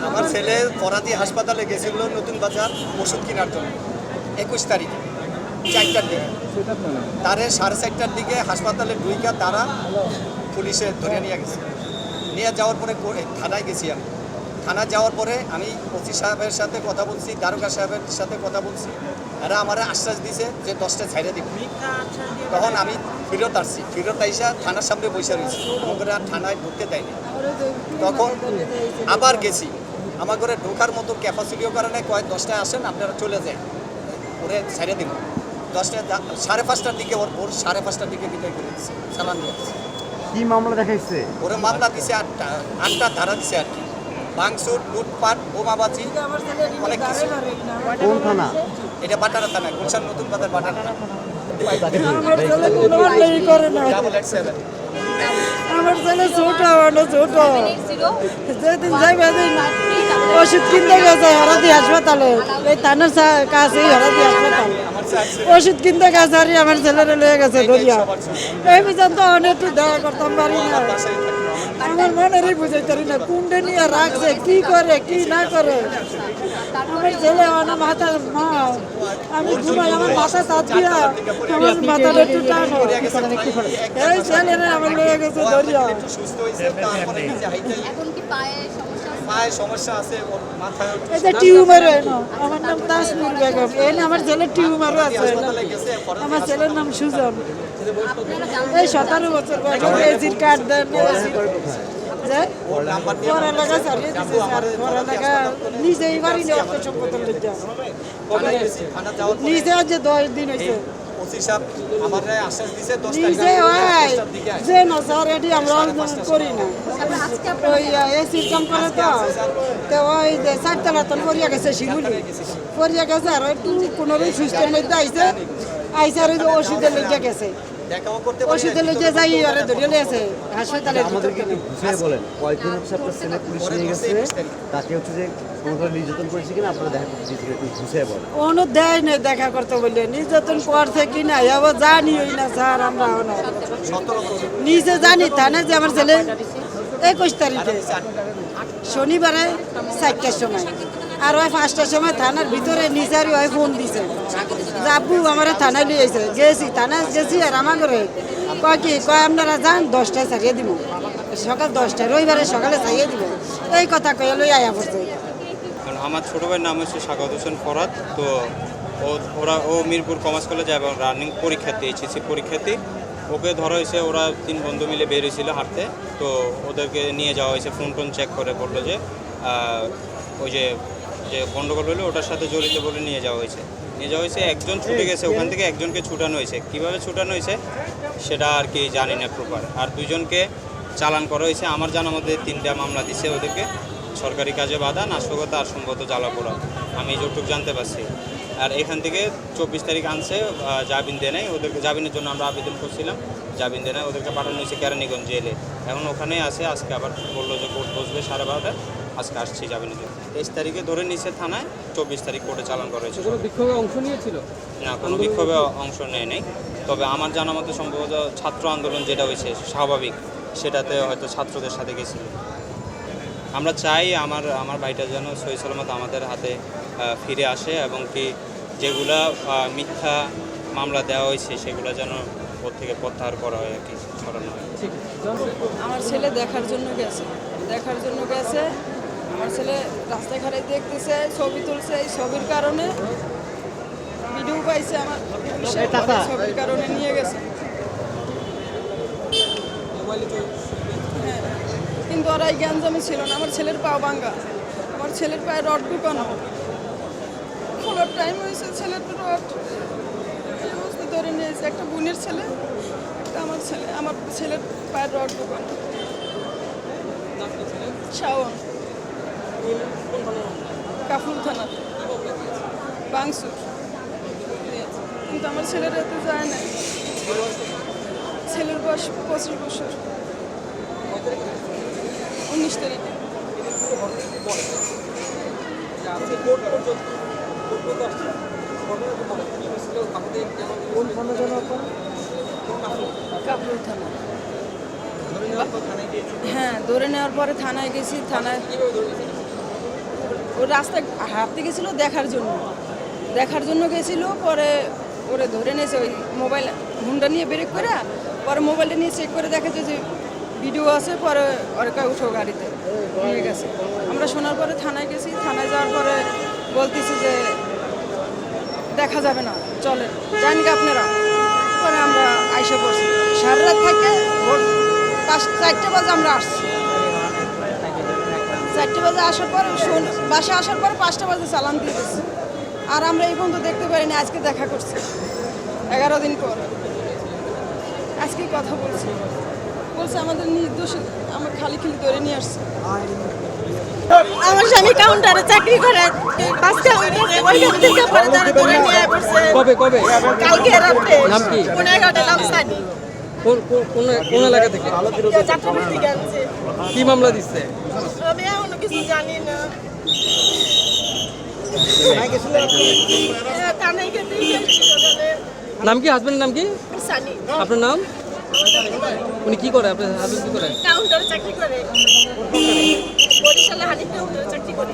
আমার ছেলে ফরাদি হাসপাতালে গেছিল নতুন বাজার ওষুধ কেনার জন্য 21 তারিখে 4টার দিকে। তারে 4:30টার দিকে হাসপাতালে ঢুইকা তারা পুলিশে ধরে নিয়ে গেছে। নিয়ে যাওয়ার পরে থানায় গেছি আমি। থানা যাওয়ার পরে আমি ওসি সাহেবের সাথে কথা বলছি, দারোগা সাহেবের সাথে কথা বলছি। এরা আমার আশ্বাস দিছে যে 10টা ছাইড়ে দিব। তখন আমি ফিরত আসছি, ফিরত আইসা থানার সামনে বসে রয়েছি, আমাকে আর থানায় ঢুকতে দেয়নি। তখন আবার গেছি, আমার ঘরে ঢোকার মতো ক্যাপাসিটিও কারণে 10টায় আসেন আপনারা চলে যায়, ওরে ছাইড়ে দিব। 10টা 5:30টার দিকে ওর 5:30টার দিকে বিদায় করে দিচ্ছে, চালান দিয়েছে। কি মামলা দেখাইছে? ওরে মামলা দিছে 8টা ধারা দিছে আর কি, ভাঙচুর, লুটপাট, বোমাবাজি, অনেক কিছু। কোন থানা? এটা বাটারা থানা, গুলশান নতুন বাজার বাটারা থানা। আমার ছেলে ছোট যেদিন যাইবে ওষুধ কিনতে গেছে হরাদি হাসপাতালে, এই থানার কাছে হরাদি হাসপাতাল ওষুধ কিনতে গেছে আর আমার ছেলেরা লয়ে গেছে ধরিয়া। এই পর্যন্ত অনেক একটু দেখা করতাম পারি না, আমার মনেরই বুঝাইতে পারি না কোনটা নিয়ে রাখছে, কি করে কি না করে। আমার ছেলে আমার মাথা আমি ঘুমাই, আমার মাথা চাপ দিয়া আমার মাথাটা একটু টান, এই ছেলেরা আমার লয়ে গেছে ধরিয়া। এই যে টিউমার, আমার নাম তাসমির বেগম, এই আমার ছেলের টিউমারও আছে। আমার ছেলের নাম সুজন, এই 17 বছর বয়স। এসির কার্ড দেন, নিজেই বাড়ি নিজে যে 10 দিন হয়েছে যে নসারেডি আমরা করি না, ওই এসির কাম করে তো ওই যে 4তলা তল পরিয়া গেছে, শিগুলি পরিয়া গেছে আর একটু কোনোদিন সুস্থের মধ্যে আইসে আর ওই যে ওষুধের লেগে গেছে, ওষুধের লেগে যাই আরে ধরিয়ে নিয়েছে হাসপাতালে। বলেন কয়দিন হচ্ছে আপনার ছেলে পুলিশ নিয়ে গেছে, তাকে হচ্ছে যে কোনোভাবে নির্যাতন করেছে কিনা আপনারা দেখা করতে দিয়েছিলেন, একটু বুঝিয়ে বলেন। কোনো দেয় না দেখা করতে বললে, নির্যাতন করছে কিনা এবার জানি ওই না স্যার, আমরা নিজে জানি থানে যে আমার ছেলে 21 তারিখে শনিবারে 4টার সময় আর ওই 5টার সময় থানার ভিতরে নিচারি ওই ফোন দিছে যে আব্বু আমার থানায় নিয়ে এসে গেছি, থানায় গেছি আর আমার ঘরে কয় আপনারা যান 10টায় ছাড়িয়ে দিব, সকাল 10টায় রবিবারে সকালে ছাড়িয়ে দিব, এই কথা কয়ে লই আয়া পড়ছে। আমার ছোটো ভাইয়ের নাম হচ্ছে সাখাওয়াত হোসেন ফরাদ। তো ও মিরপুর কমার্স কলেজে এবং রানিং পরীক্ষার্থী, এইচএসসি পরীক্ষার্থী। ওকে ধরা হয়েছে, ওরা 3 বন্ধু মিলে বের হয়েছিল হাঁটতে। তো ওদেরকে নিয়ে যাওয়া হয়েছে, ফোন টোন চেক করে বললো যে ওই যে গণ্ডগোল হলো ওটার সাথে জড়িত বলে নিয়ে যাওয়া হয়েছে। একজন ছুটে গেছে, ওখান থেকে একজনকে ছুটানো হয়েছে। কীভাবে ছুটানো হয়েছে সেটা আর কি জানি না প্রপার। আর 2জনকে চালান করা হয়েছে। আমার জানার মধ্যে 3টা মামলা দিছে ওদেরকে, সরকারি কাজে বাধা, নাশকতা আর সম্ভবত জ্বালাপোড়া, আমি যতটুকু জানতে পারছি। আর এখান থেকে 24 তারিখ আনছে, জামিন দেয় নাই ওদেরকে। জামিনের জন্য আমরা আবেদন করছিলাম, জামিন দেয় নাই, ওদেরকে পাঠানো হয়েছে কেরানীগঞ্জ জেলে। এখন ওখানেই আছে। আজকে আবার বললো যে কোর্ট বসবে 12:30টায়, আজকে আসছি জামিনের জন্য। 23 তারিখে ধরে নিচ্ছে থানায়, 24 তারিখ কোর্টে চালান করা হয়েছে। বিক্ষোভে অংশ নিয়েছিল না, কোনো বিক্ষোভে অংশ নেয় নাই। তবে আমার জানা মতো সম্ভবত ছাত্র আন্দোলন যেটা হয়েছে স্বাভাবিক, সেটাতে হয়তো ছাত্রদের সাথে গেছিল। আমরা চাই আমার ভাইটা যেন সহি সালামত আমাদের হাতে ফিরে আসে, এবং কি যেগুলা মিথ্যা মামলা দেওয়া হয়েছে সেগুলো যেন ওর থেকে প্রত্যাহার করা হয় আর কি, সরানো হয়। আমার ছেলে দেখার জন্য গেছে, আমার ছেলে রাস্তাঘাটে দেখতেছে, ছবি তুলছে, এই ছবির কারণে ভিডিও পাইছে, আমার ছবির কারণে নিয়ে গেছে। হ্যাঁ, কিন্তু ওরা এই জ্ঞানজামি ছিল না। আমার ছেলের পা ভাঙা, আমার ছেলের পায়ে রড ঢুকানো, খোলার টাইম হয়েছে, ছেলের রড ধরে নিয়েছে। একটা বোনের ছেলে, একটা আমার ছেলে, আমার ছেলের পায়ের রড ঢুকানো। শাওন, কাফুল থানা, বাংসুর। কিন্তু আমার ছেলের এতে যায় না। ছেলের বয়স 25 বছর, 19 তারিখে। হ্যাঁ, ধরে নেওয়ার পরে থানায় গেছি। থানায় ও রাস্তায় হাঁটতে গেছিলো দেখার জন্য গেছিল। পরে ওরে ধরে নিয়েছে ওই মোবাইল হুন্ডা নিয়ে ব্রেক করে, পরে মোবাইলটা নিয়ে চেক করে দেখেছে যে ভিডিও আছে। পরে ওর কয় উঠো গাড়িতে, নিয়ে গেছে। আমরা শোনার পরে থানায় গেছি। থানায় যাওয়ার পরে বলতেছি যে দেখা যাবে না, চলে জানি কি আপনারা। পরে আমরা আইসা পড়ছি, সারা রাত থেকে ভোর 4টা বাজে আমরা আসছি। 4টা বাজে আসার পরে বাসে আসার পরে 5টা বাজে চালান দিয়ে দিচ্ছি। আর আমরা এই পর্যন্ত দেখতে পারিনি, আজকে দেখা করছি 11 দিন পর। আজকে কথা বলছে আমাদের নির্দোষ, আমার খালি ধরে নিয়ে আসছে। আমার স্বামী কাউন্টারে চাকরি করে, বাস কাউন্টারে ওইখান থেকে পরে তারা ধরে নিয়ে পড়ছে। কবে কালকে রাতে। নাম কি? 11টা নাম সানি। কোন এলাকা থেকে? যাত্রাবাড়ি থেকে আনছে। কি মামলা দিচ্ছে? আমি এখনো কিছু জানি না। থানায় গেতে নাম কি? হাজবেন্ডের নাম কি? সানি। আপনার নাম? উনি কি করে? আপনার হাজবেন্ড কি করে? কাউন্টারে চাকরি করে, বরিশালে হানিফ কাউন্টারে চাকরি করে।